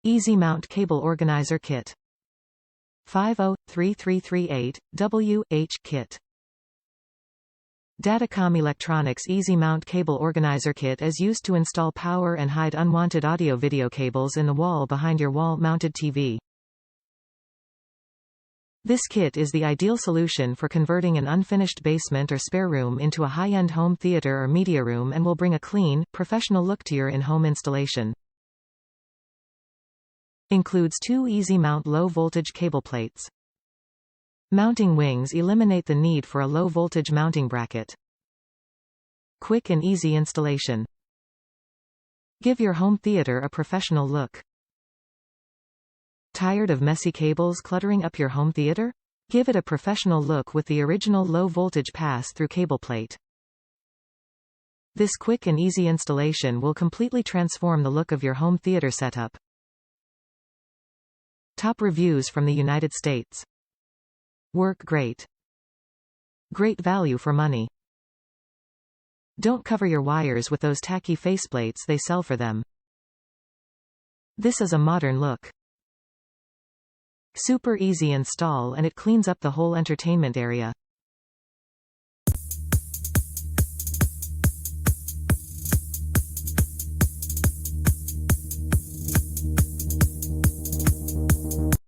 Easy Mount Cable Organizer Kit 503338-WH Kit. DataComm Electronics Easy Mount Cable Organizer Kit is used to install power and hide unwanted audio-video cables in the wall behind your wall-mounted TV. This kit is the ideal solution for converting an unfinished basement or spare room into a high-end home theater or media room and will bring a clean, professional look to your in-home installation. Includes 2 easy mount low-voltage cable plates. Mounting wings eliminate the need for a low-voltage mounting bracket. Quick and easy installation. Give your home theater a professional look. Tired of messy cables cluttering up your home theater? Give it a professional look with the original low-voltage pass-through cable plate. This quick and easy installation will completely transform the look of your home theater setup. Top reviews from the United States. Work great. Great value for money. Don't cover your wires with those tacky faceplates they sell for them. This is a modern look. Super easy install and it cleans up the whole entertainment area.